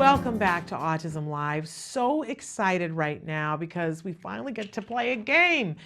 Welcome back to Autism Live. So excited right now because we finally get to play a game,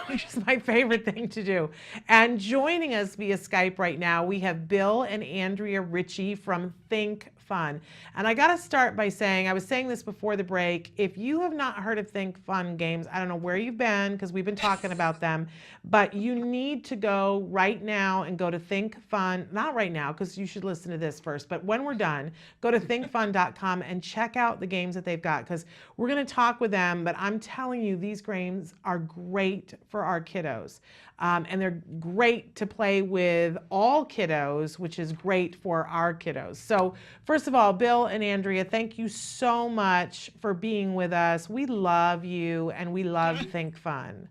which is my favorite thing to do. And joining us via Skype right now, we have Bill and Andrea Ritchie from Thinkfun. And I got to start by saying, I was saying this before the break, if you have not heard of Thinkfun games, I don't know where you've been because we've been talking about them, but you need to go right now and go to Thinkfun, not right now because you should listen to this first, but when we're done, go to thinkfun.com and check out the games that they've got because we're going to talk with them, but I'm telling you, these games are great for our kiddos. And they're great to play with all kiddos, which is great for our kiddos. So first of all, Bill and Andrea, thank you so much for being with us. We love you and we love Thinkfun.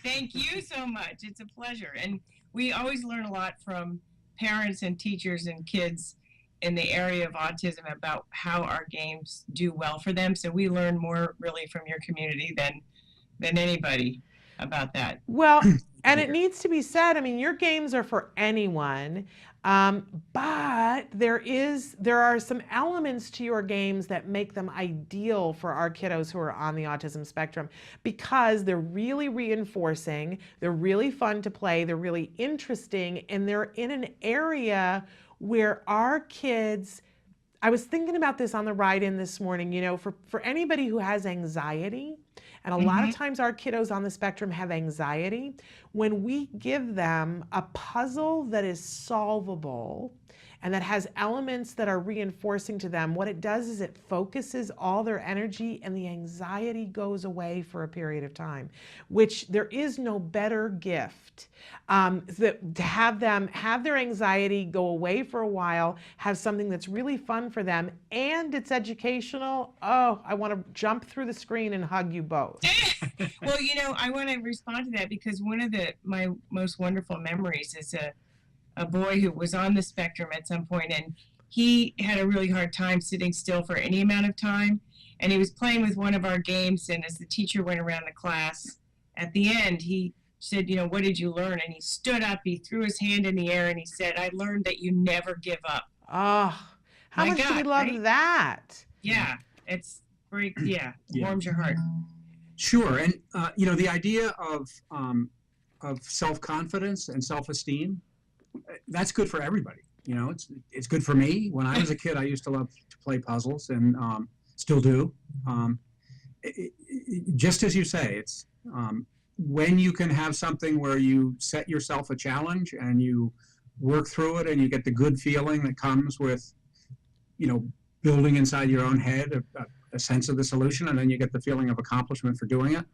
Thank you so much. It's a pleasure. And we always learn a lot from parents and teachers and kids in the area of autism about how our games do well for them. So we learn more really from your community than anybody about that. Well, and it needs to be said, I mean, your games are for anyone, but there are some elements to your games that make them ideal for our kiddos who are on the autism spectrum because they're really reinforcing, they're really fun to play, they're really interesting, and they're in an area where our kids, I was thinking about this on the ride in this morning, you know, for anybody who has anxiety, and a lot of times our kiddos on the spectrum have anxiety, when we give them a puzzle that is solvable and that has elements that are reinforcing to them, what it does is it focuses all their energy and the anxiety goes away for a period of time, which there is no better gift to have them have their anxiety go away for a while, have something that's really fun for them, and it's educational. Oh, I want to jump through the screen and hug you both. Well, you know, I want to respond to that because one of my most wonderful memories is a boy who was on the spectrum at some point, and he had a really hard time sitting still for any amount of time. And he was playing with one of our games, and as the teacher went around the class, at the end, he said, you know, what did you learn? And he stood up, he threw his hand in the air, and he said, I learned that you never give up. Oh, how much do we love that? Yeah, it's very, warms your heart. Sure, and you know, the idea of self-confidence and self-esteem, that's good for everybody. You know, it's good for me. When I was a kid, I used to love to play puzzles, and still do. Just as you say, it's when you can have something where you set yourself a challenge and you work through it, and you get the good feeling that comes with, you know, building inside your own head a sense of the solution, and then you get the feeling of accomplishment for doing it.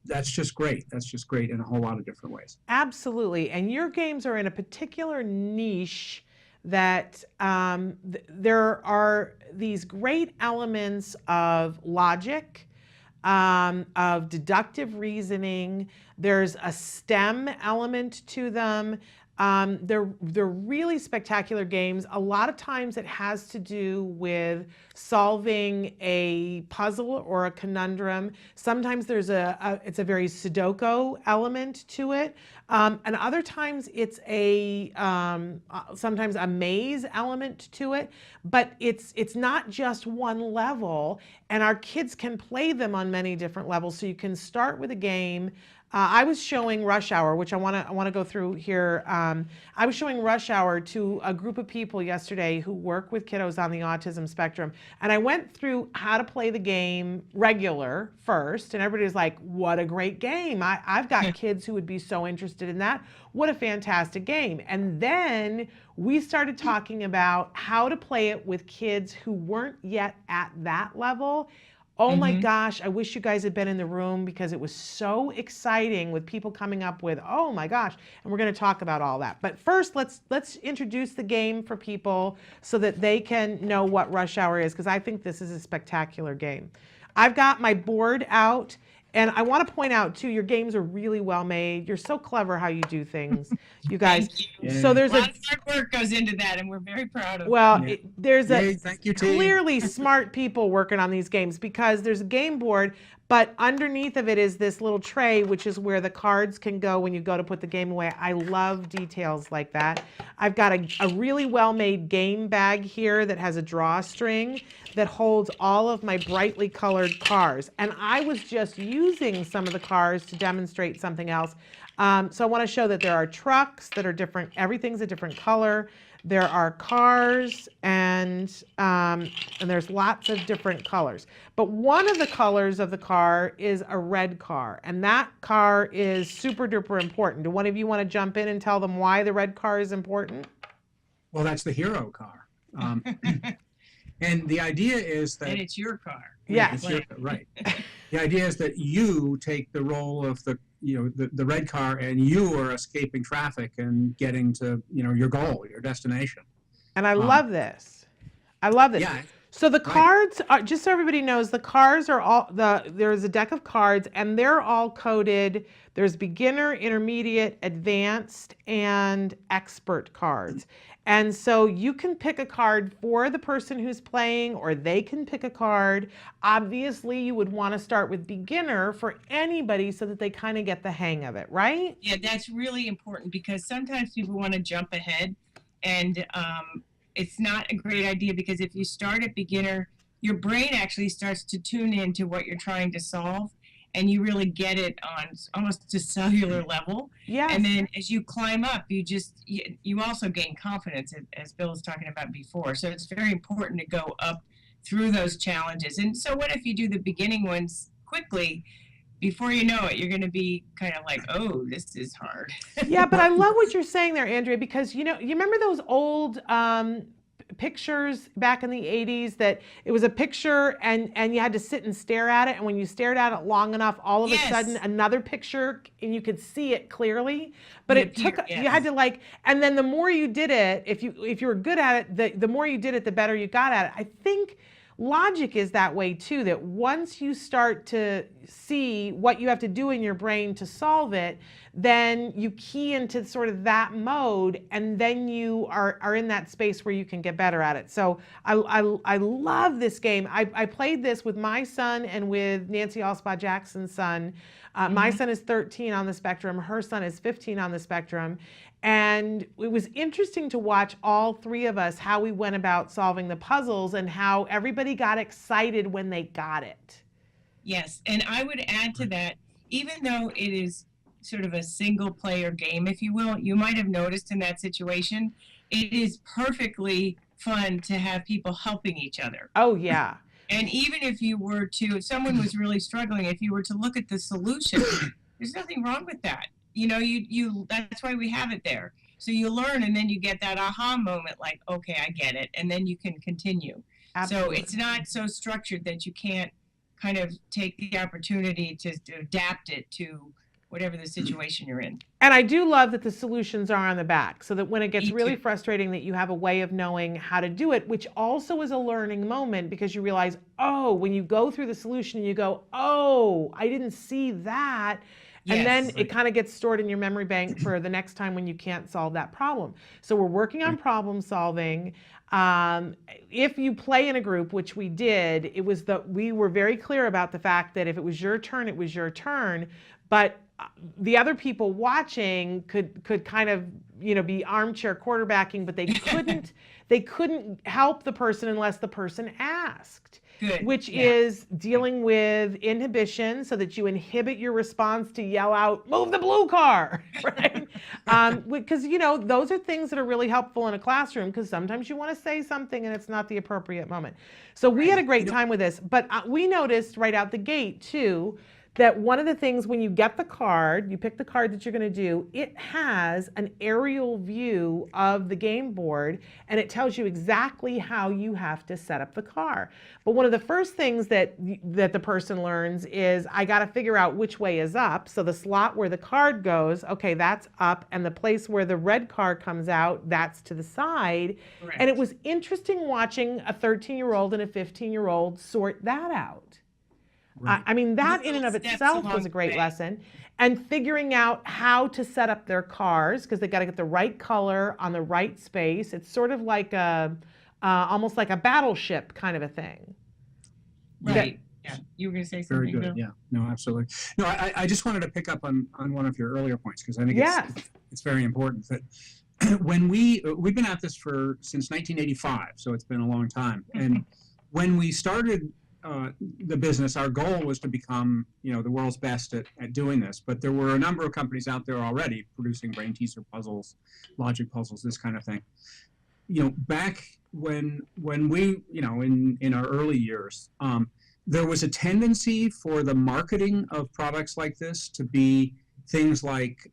That's just great. That's just great in a whole lot of different ways. Absolutely. And your games are in a particular niche that there are these great elements of logic, of deductive reasoning. There's a STEM element to them. They're really spectacular games. A lot of times it has to do with solving a puzzle or a conundrum. Sometimes there's it's a very Sudoku element to it. And other times it's sometimes a maze element to it, but it's not just one level, and our kids can play them on many different levels. So you can start with a game. I was showing Rush Hour, which I want to go through here. I was showing Rush Hour to a group of people yesterday who work with kiddos on the autism spectrum. And I went through how to play the game regular first. And everybody's like, what a great game. I've got kids who would be so interested in that. What a fantastic game. And then we started talking about how to play it with kids who weren't yet at that level. Oh my gosh, I wish you guys had been in the room because it was so exciting with people coming up with, oh my gosh, and we're going to talk about all that. But first, let's introduce the game for people so that they can know what Rush Hour is, because I think this is a spectacular game. I've got my board out. And I want to point out, too, your games are really well made. You're so clever how you do things, you guys. Thank you. So there's a lot of hard work goes into that, and we're very proud of it. Well, Yeah. There's Yay, thank you, team. clearly smart people working on these games because there's a game board, but underneath of it is this little tray, which is where the cards can go when you go to put the game away. I love details like that. I've got a really well-made game bag here that has a drawstring that holds all of my brightly colored cars. And I was just using some of the cars to demonstrate something else. So I want to show that there are trucks that are different. Everything's a different color. There are cars, and there's lots of different colors. But one of the colors of the car is a red car, and that car is super duper important. Do one of you want to jump in and tell them why the red car is important? Well, that's the hero car. And the idea is that... And it's your car. Yes. Right. The idea is that you take the role of the red car, and you are escaping traffic and getting to, your goal, your destination. And I love this. I love this. Yeah. So the cards are, just so everybody knows, the cards are all, there's a deck of cards, and they're all coded. There's beginner, intermediate, advanced, and expert cards. And so you can pick a card for the person who's playing, or they can pick a card. Obviously, you would want to start with beginner for anybody so that they kind of get the hang of it, right? Yeah, that's really important, because sometimes people want to jump ahead, and it's not a great idea, because if you start at beginner, your brain actually starts to tune into what you're trying to solve, and you really get it on almost a cellular level. Yes. And then as you climb up, you also gain confidence, as Bill was talking about before. So it's very important to go up through those challenges. And so what if you do the beginning ones quickly? Before you know it, you're going to be kind of like, oh, this is hard. Yeah, but I love what you're saying there, Andrea, because you remember those old pictures back in the 80s that it was a picture and you had to sit and stare at it, and when you stared at it long enough, all of a sudden another picture, and you could see it clearly, but it took, you had to and then the more you did it, if you were good at it, the more you did it, the better you got at it. I think logic is that way too, that once you start to see what you have to do in your brain to solve it, then you key into sort of that mode, and then you are in that space where you can get better at it. So I love this game. I played this with my son and with Nancy Alspaugh Jackson's son. My son is 13 on the spectrum. Her son is 15 on the spectrum. And it was interesting to watch all three of us, how we went about solving the puzzles and how everybody got excited when they got it. Yes, and I would add to that, even though it is sort of a single player game, if you will, you might have noticed in that situation, it is perfectly fun to have people helping each other. Oh, yeah. And even if if someone was really struggling, if you were to look at the solution, there's nothing wrong with that. That's why we have it there. So you learn, and then you get that aha moment, like, okay, I get it. And then you can continue. Absolutely. So it's not so structured that you can't kind of take the opportunity to adapt it to whatever the situation you're in. And I do love that the solutions are on the back, so that when it gets really frustrating, that you have a way of knowing how to do it, which also is a learning moment, because you realize, oh, when you go through the solution, you go, oh, I didn't see that. And then it kind of gets stored in your memory bank for the next time when you can't solve that problem. So we're working on problem solving. If you play in a group, which we did, we were very clear about the fact that if it was your turn, it was your turn. But the other people watching could kind of be armchair quarterbacking, but they couldn't help the person unless the person asked. Good. Which is dealing with inhibition, so that you inhibit your response to yell out, move the blue car, right? Because, those are things that are really helpful in a classroom, because sometimes you want to say something and it's not the appropriate moment. So we had a great time with this, but we noticed right out the gate too, that one of the things, when you get the card, you pick the card that you're going to do, it has an aerial view of the game board, and it tells you exactly how you have to set up the car. But one of the first things that the person learns is, I got to figure out which way is up. So the slot where the card goes, okay, that's up, and the place where the red card comes out, that's to the side. Correct. And it was interesting watching a 13-year-old and a 15-year-old sort that out. Right. I mean, that in and of itself was a great lesson. And figuring out how to set up their cars, because they got to get the right color on the right space. It's sort of like almost like a battleship kind of a thing. Right. Yeah, you were going to say Very something, good. Bill? Yeah. No, absolutely. No, I just wanted to pick up on one of your earlier points because I think Yes. it's very important that when we've been at this since 1985, so it's been a long time. And when we started the business, our goal was to become, the world's best at doing this. But there were a number of companies out there already producing brain teaser puzzles, logic puzzles, this kind of thing. Back when we, in our early years, there was a tendency for the marketing of products like this to be things like,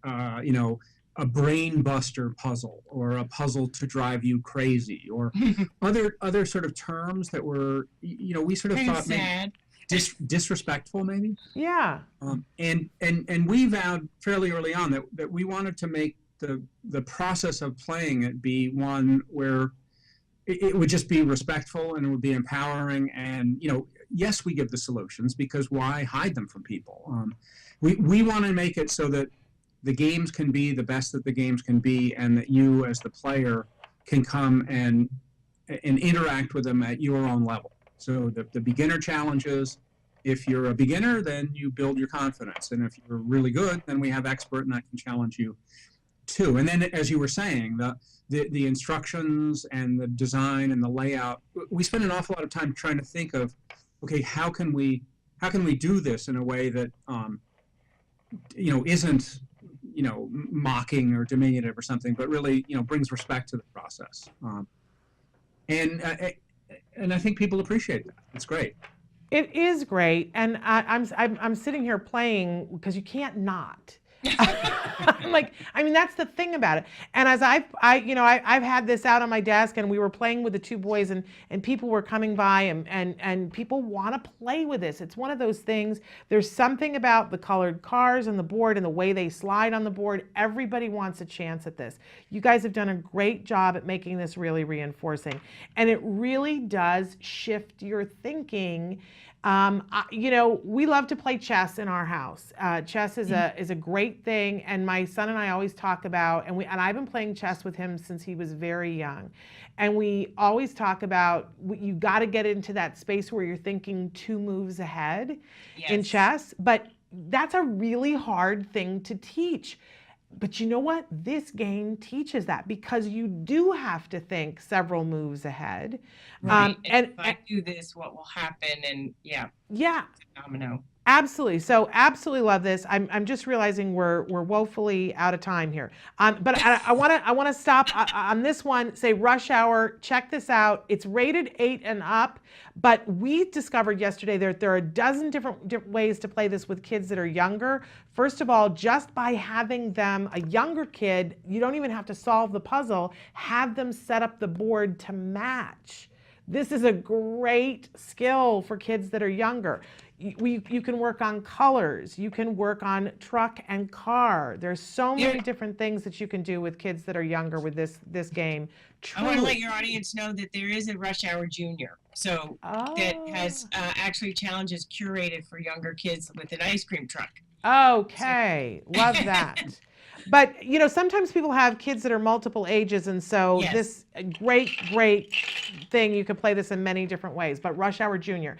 a brain buster puzzle or a puzzle to drive you crazy or other sort of terms that were, we sort of Kind of thought maybe sad. disrespectful maybe. Yeah. And we vowed fairly early on that we wanted to make the process of playing it be one where it would just be respectful and it would be empowering. And, yes, we give the solutions because why hide them from people? We want to make it so that the games can be the best that the games can be, and that you as the player can come and interact with them at your own level. So the beginner challenges, if you're a beginner, then you build your confidence. And if you're really good, then we have expert and that can challenge you too. And then, as you were saying, the instructions and the design and the layout, we spend an awful lot of time trying to think of, okay, how can we do this in a way that isn't mocking or diminutive or something, but really brings respect to the process. And I think people appreciate that. It's great. It is great, and I'm sitting here playing because you can't not. That's the thing about it. And as I've had this out on my desk, and we were playing with the two boys, and people were coming by, and people want to play with this. It's one of those things. There's something about the colored cars on the board and the way they slide on the board. Everybody wants a chance at this. You guys have done a great job at making this really reinforcing, and it really does shift your thinking. We love to play chess in our house. Chess is a great thing, and my son and I always talk about, and I've been playing chess with him since he was very young, and we always talk about you got to get into that space where you're thinking 2 moves ahead in chess, but that's a really hard thing to teach. But you know what? This game teaches that because you do have to think several moves ahead. Right. And if I do this, what will happen? And yeah. Domino. Absolutely. So absolutely love this. I'm just realizing we're woefully out of time here. But I want to stop on this one. Say Rush Hour. Check this out. It's rated 8 and up. But we discovered yesterday that there are a dozen different ways to play this with kids that are younger. First of all, just by having them, a younger kid, you don't even have to solve the puzzle. Have them set up the board to match. This is a great skill for kids that are younger. You can work on colors. You can work on truck and car. There's so many different things that you can do with kids that are younger with this game. Truly. I want to let your audience know that there is a Rush Hour Junior. So that has actually challenges curated for younger kids with an ice cream truck. Okay, love that. But sometimes people have kids that are multiple ages, and so this great thing, you can play this in many different ways. But Rush Hour Junior,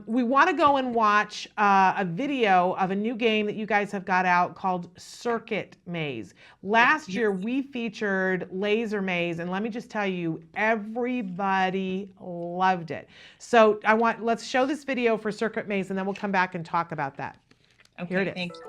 we want to go and watch a video of a new game that you guys have got out called Circuit Maze. Last year we featured Laser Maze, and let me just tell you, everybody loved it. So let's show this video for Circuit Maze, and then we'll come back and talk about that. Okay, here it is. Thank you.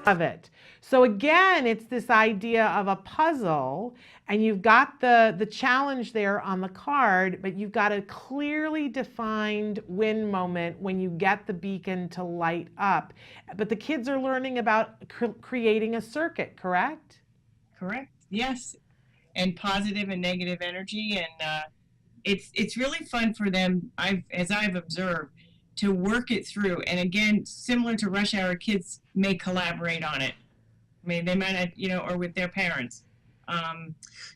Of it. So again, it's this idea of a puzzle, and you've got the challenge there on the card, but you've got a clearly defined win moment when you get the beacon to light up. But the kids are learning about creating a circuit, correct? Correct. Yes. And positive and negative energy, and it's really fun for them. As I've observed, to work it through. And again, similar to Rush Hour, kids may collaborate on it. I mean, they might not, you know, or with their parents.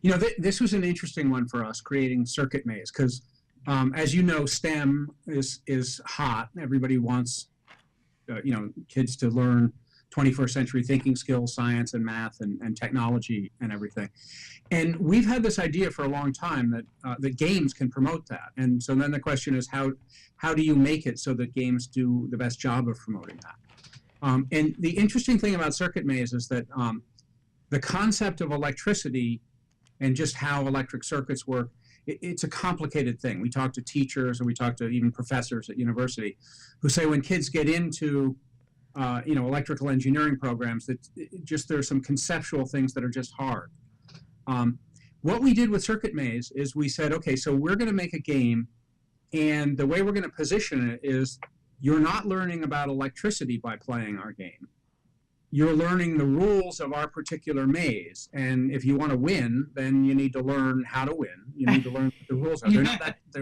You know, this was an interesting one for us, creating Circuit Maze, because as you know, STEM is hot. Everybody wants, you know, kids to learn 21st century thinking skills, science and math and technology and everything. And we've had this idea for a long time that that games can promote that. And so then the question is, how do you make it so that games do the best job of promoting that? And the interesting thing about Circuit Maze is that the concept of electricity and just how electric circuits work, it's a complicated thing. We talk to teachers and we talk to even professors at university who say when kids get into you know, electrical engineering programs, that just there's some conceptual things that are just hard. What we did with Circuit Maze is we said, okay, so we're going to make a game, and the way we're going to position it is you're not learning about electricity by playing our game. You're learning the rules of our particular maze, and if you want to win, then you need to learn how to win. You need to learn what the rules are. They're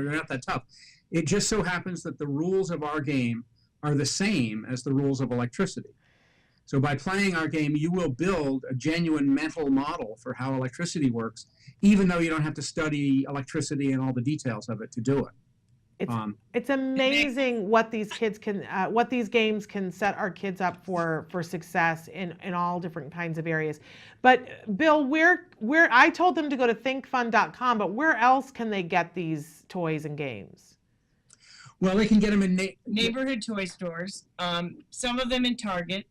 not that tough. It just so happens that the rules of our game are the same as the rules of electricity. So by playing our game, you will build a genuine mental model for how electricity works, even though you don't have to study electricity and all the details of it to do it. It's amazing what these kids can, what these games can set our kids up for success in all different kinds of areas. But Bill, where I told them to go to thinkfun.com, but where else can they get these toys and games? Well, they can get them in neighborhood toy stores, some of them in Target,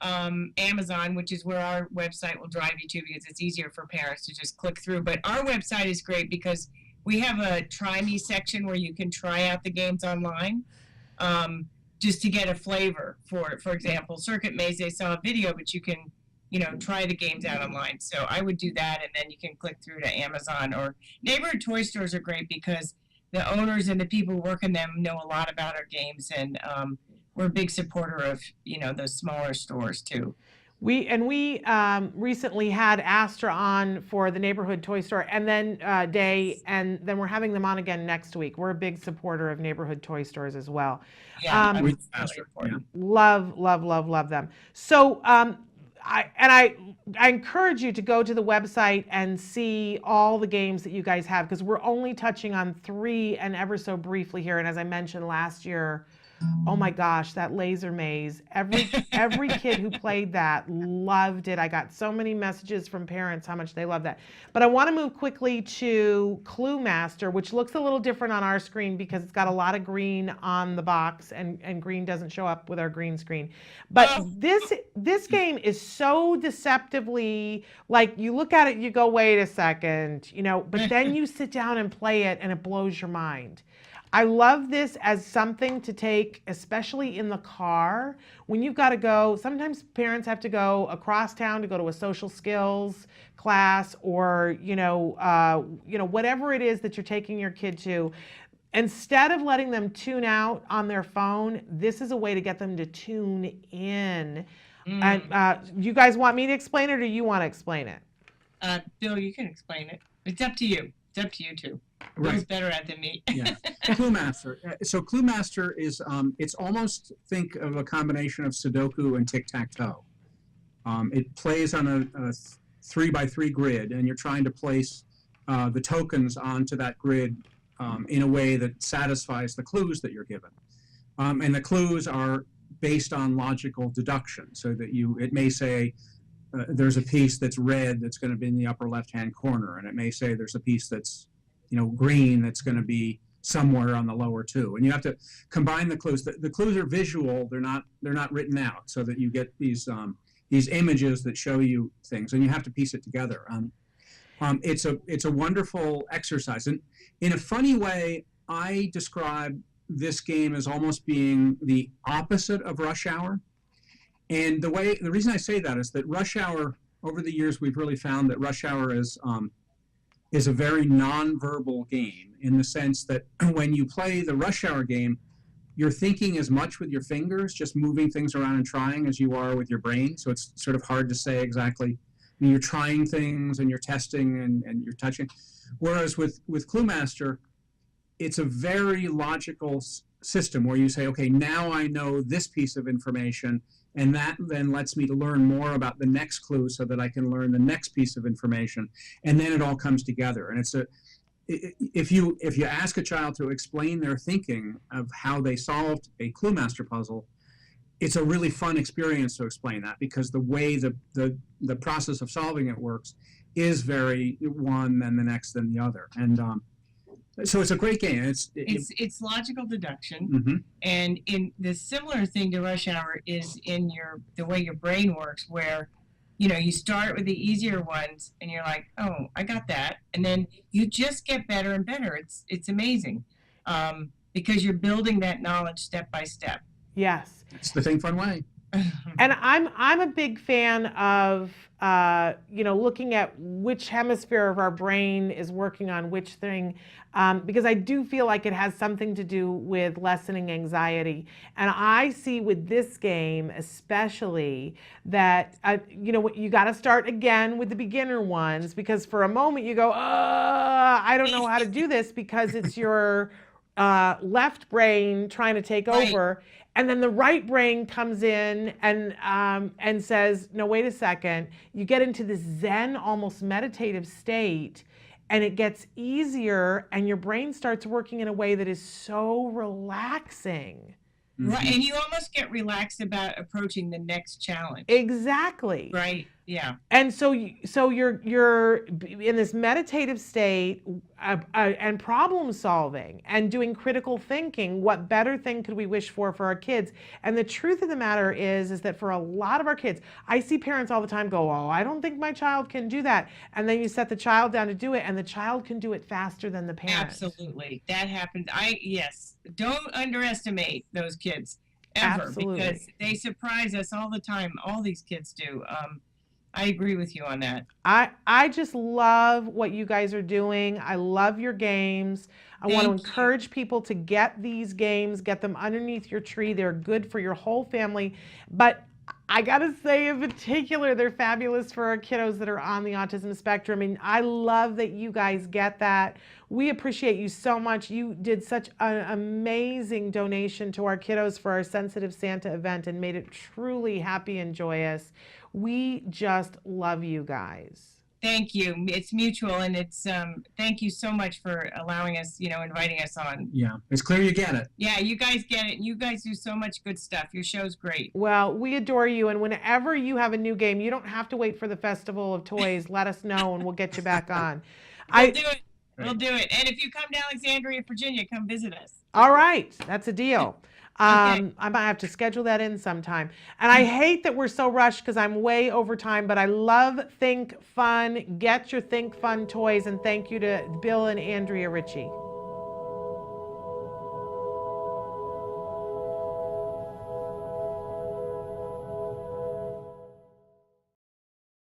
Amazon, which is where our website will drive you to because it's easier for parents to just click through. But our website is great because we have a Try Me section where you can try out the games online, just to get a flavor for it. For example, Circuit Maze, they saw a video, but you can, you know, try the games out online. So I would do that, and then you can click through to Amazon. Or neighborhood toy stores are great because the owners and the people who work in them know a lot about our games, and we're a big supporter of, you know, those smaller stores too. We recently had Astra on for the neighborhood toy store, and then Day, and then we're having them on again next week. We're a big supporter of neighborhood toy stores as well. Yeah, really important. Love them. So I encourage you to go to the website and see all the games that you guys have, because we're only touching on 3 and ever so briefly here. And as I mentioned last year, oh my gosh, that laser maze, every kid who played that loved it. I got so many messages from parents how much they love that. But I want to move quickly to Clue Master, which looks a little different on our screen because it's got a lot of green on the box, and green doesn't show up with our green screen. But this game is so deceptively, like, you look at it, you go, wait a second, you know, but then you sit down and play it and it blows your mind. I love this as something to take, especially in the car, when you've got to go. Sometimes parents have to go across town to go to a social skills class, or whatever it is that you're taking your kid to. Instead of letting them tune out on their phone, this is a way to get them to tune in. And you guys want me to explain it, or you want to explain it? Bill, you can explain it. It's up to you. It's up to you too. Bill's better at it than me. Yeah. Clue Master. So Clue Master is, it's almost, think of a combination of Sudoku and tic-tac-toe. It plays on a 3x3 grid, and you're trying to place the tokens onto that grid in a way that satisfies the clues that you're given. And the clues are based on logical deduction, so that it may say there's a piece that's red that's going to be in the upper left-hand corner, and it may say there's a piece that's, you know, green that's going to be somewhere on the lower two, and you have to combine the clues. The clues are visual; they're not written out, so that you get these images that show you things, and you have to piece it together. It's a wonderful exercise, and in a funny way, I describe this game as almost being the opposite of Rush Hour. And the reason I say that is that Rush Hour, over the years, we've really found that Rush Hour is a very nonverbal game, in the sense that when you play the Rush Hour game, you're thinking as much with your fingers, just moving things around and trying, as you are with your brain. So it's sort of hard to say exactly. I mean, you're trying things and you're testing and you're touching. Whereas with Clue Master, it's a very logical system where you say, okay, now I know this piece of information, and that then lets me to learn more about the next clue so that I can learn the next piece of information, and then it all comes together. And if you ask a child to explain their thinking of how they solved a clue master puzzle, it's a really fun experience to explain that, because the way the process of solving it works is very one, then the next, then the other. And so it's a great game. It's logical deduction, mm-hmm. and in the similar thing to Rush Hour is in the way your brain works, where you start with the easier ones and you're like, oh, I got that, and then you just get better and better. It's amazing, because you're building that knowledge step by step. Yes. It's the Thinkfun way. And I'm a big fan of looking at which hemisphere of our brain is working on which thing, because I do feel like it has something to do with lessening anxiety. And I see with this game especially that you got to start again with the beginner ones, because for a moment you go, I don't know how to do this, because it's your left brain trying to take over. And then the right brain comes in and says, no, wait a second. You get into this Zen, almost meditative state, and it gets easier, and your brain starts working in a way that is so relaxing. Mm-hmm. Right, and you almost get relaxed about approaching the next challenge. Exactly. Right. Yeah. And so you're in this meditative state and problem solving and doing critical thinking. What better thing could we wish for our kids? And the truth of the matter is that for a lot of our kids, I see parents all the time go, oh, I don't think my child can do that. And then you set the child down to do it, and the child can do it faster than the parent. Absolutely. That happens. Yes. Don't underestimate those kids ever. Absolutely. Because they surprise us all the time. All these kids do. I agree with you on that. I just love what you guys are doing. I love your games. I want to encourage people to get these games, get them underneath your tree. They're good for your whole family. But I got to say, in particular, they're fabulous for our kiddos that are on the autism spectrum. And I love that you guys get that. We appreciate you so much. You did such an amazing donation to our kiddos for our Sensitive Santa event and made it truly happy and joyous. We just love you guys. Thank you. It's mutual, and it's thank you so much for allowing us, inviting us on. Yeah, it's clear you get it. Yeah, you guys get it. You guys do so much good stuff. Your show's great. Well, we adore you, and whenever you have a new game, you don't have to wait for the Festival of Toys. Let us know, and we'll get you back on. We'll do it. We'll do it. And if you come to Alexandria, Virginia, come visit us. All right, that's a deal. Okay. I might have to schedule that in sometime. And I hate that we're so rushed because I'm way over time, but I love Think Fun. Get your Think Fun toys, and thank you to Bill and Andrea Ritchie.